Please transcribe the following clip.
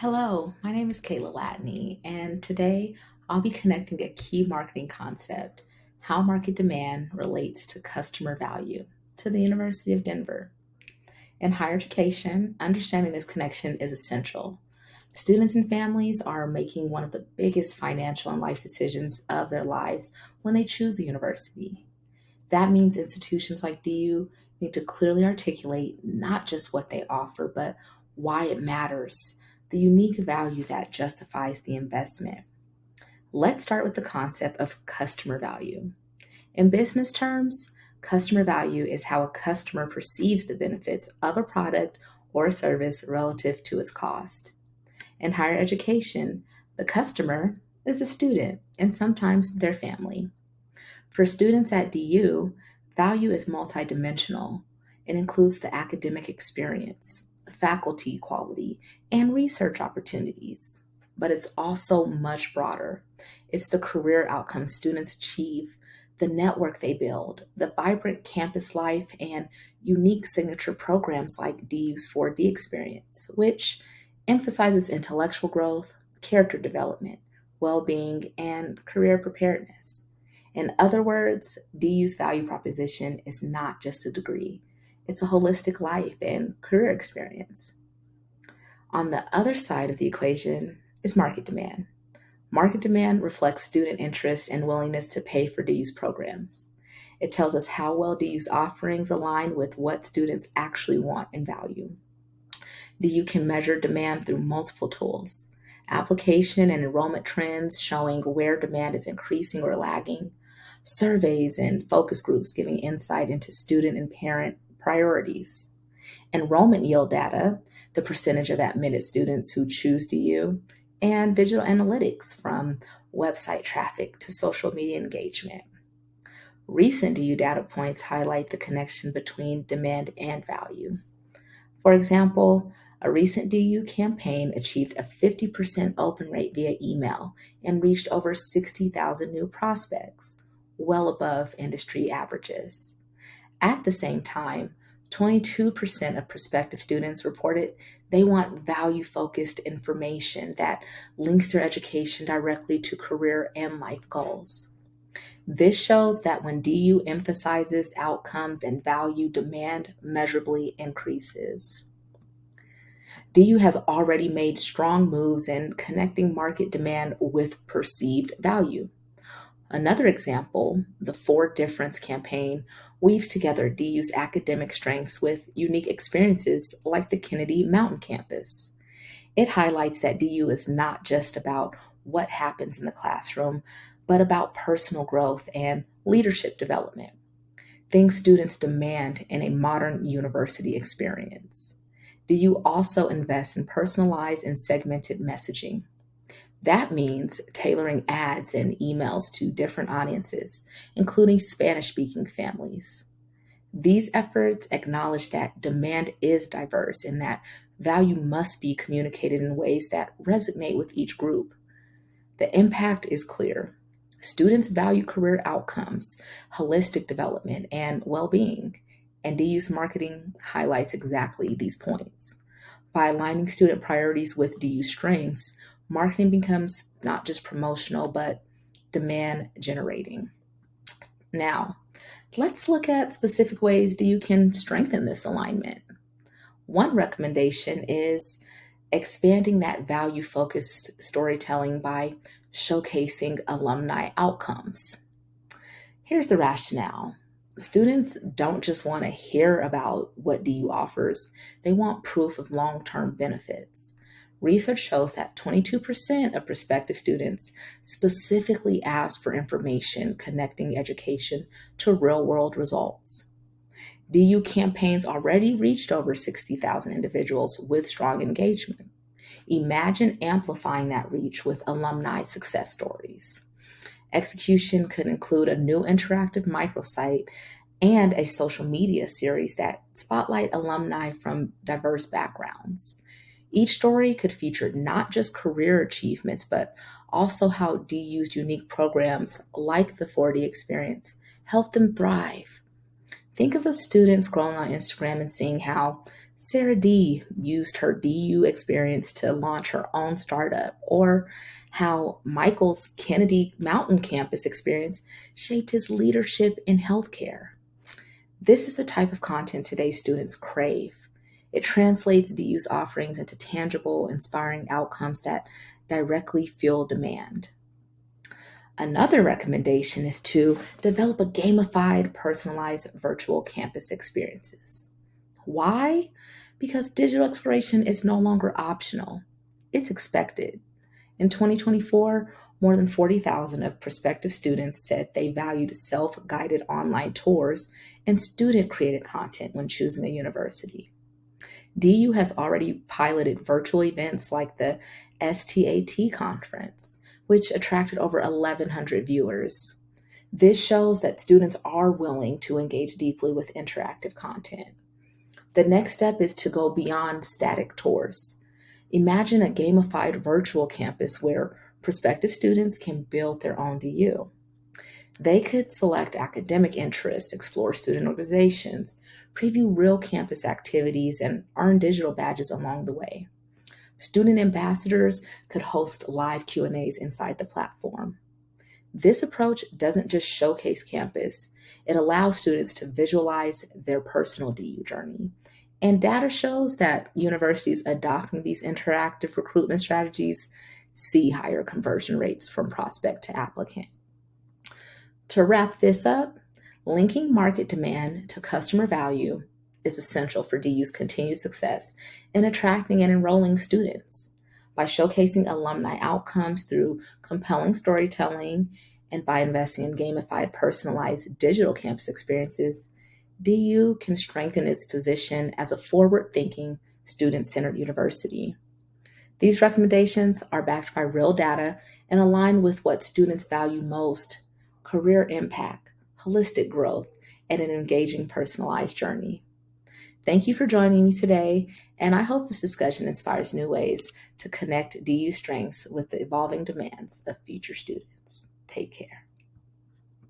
Hello, my name is Kayla Latney, and today I'll be connecting a key marketing concept, how market demand relates to customer value, to the University of Denver. In higher education, understanding this connection is essential. Students and families are making one of the biggest financial and life decisions of their lives when they choose a university. That means institutions like DU need to clearly articulate not just what they offer, but why it matters, the unique value that justifies the investment. Let's start with the concept of customer value. In business terms, customer value is how a customer perceives the benefits of a product or a service relative to its cost. In higher education, the customer is the student and sometimes their family. For students at DU, value is multidimensional. It includes the academic experience, faculty quality, and research opportunities. But it's also much broader. It's the career outcomes students achieve, the network they build, the vibrant campus life, and unique signature programs like DU's 4D experience, which emphasizes intellectual growth, character development, well being, and career preparedness. In other words, DU's value proposition is not just a degree, it's a holistic life and career experience. On the other side of the equation is market demand. Market demand reflects student interest and willingness to pay for DU's programs. It tells us how well DU's offerings align with what students actually want and value. DU can measure demand through multiple tools: application and enrollment trends showing where demand is increasing or lagging, surveys and focus groups giving insight into student and parent priorities, enrollment yield data, the percentage of admitted students who choose DU, and digital analytics from website traffic to social media engagement. Recent DU data points highlight the connection between demand and value. For example, a recent DU campaign achieved a 50% open rate via email and reached over 60,000 new prospects, well above industry averages. At the same time, 22% of prospective students reported they want value focused information that links their education directly to career and life goals. This shows that when DU emphasizes outcomes and value, demand measurably increases. DU has already made strong moves in connecting market demand with perceived value. Another example, the Four Difference campaign, weaves together DU's academic strengths with unique experiences like the Kennedy Mountain campus. It highlights that DU is not just about what happens in the classroom, but about personal growth and leadership development, things students demand in a modern university experience. DU also invests in personalized and segmented messaging. That means tailoring ads and emails to different audiences, including Spanish speaking families. These efforts acknowledge that demand is diverse and that value must be communicated in ways that resonate with each group. The impact is clear. Students value career outcomes, holistic development, and well being, and DU's marketing highlights exactly these points. By aligning student priorities with DU strengths, marketing becomes not just promotional, but demand generating. Now, let's look at specific ways DU can strengthen this alignment. One recommendation is expanding that value focused storytelling by showcasing alumni outcomes. Here's the rationale: students don't just want to hear about what DU offers, they want proof of long term benefits. Research shows that 22% of prospective students specifically ask for information connecting education to real world results. DU campaigns already reached over 60,000 individuals with strong engagement. Imagine amplifying that reach with alumni success stories. Execution could include a new interactive microsite and a social media series that spotlight alumni from diverse backgrounds. Each story could feature not just career achievements, but also how DU's unique programs like the 4D experience help them thrive. Think of a student scrolling on Instagram and seeing how Sarah D used her DU experience to launch her own startup, or how Michael's Kennedy Mountain campus experience shaped his leadership in healthcare. This is the type of content today's students crave. It translates DU's offerings into tangible, inspiring outcomes that directly fuel demand. Another recommendation is to develop a gamified, personalized virtual campus experiences. Why? Because digital exploration is no longer optional, it's expected. In 2024, more than 40,000 of prospective students said they valued self guided online tours and student created content when choosing a university. DU has already piloted virtual events like the STAT conference, which attracted over 1,100 viewers. This shows that students are willing to engage deeply with interactive content. The next step is to go beyond static tours. Imagine a gamified virtual campus where prospective students can build their own DU. They could select academic interests, explore student organizations, preview real campus activities, and earn digital badges along the way. Student ambassadors could host live Q&As inside the platform. This approach doesn't just showcase campus, it allows students to visualize their personal DU journey. And data shows that universities adopting these interactive recruitment strategies see higher conversion rates from prospect to applicant. To wrap this up, linking market demand to customer value is essential for DU's continued success in attracting and enrolling students. By showcasing alumni outcomes through compelling storytelling and by investing in gamified, personalized digital campus experiences, DU can strengthen its position as a forward thinking, student centered university. These recommendations are backed by real data and align with what students value most: career impact, holistic growth, and an engaging personalized journey. Thank you for joining me today, and I hope this discussion inspires new ways to connect DU strengths with the evolving demands of future students. Take care.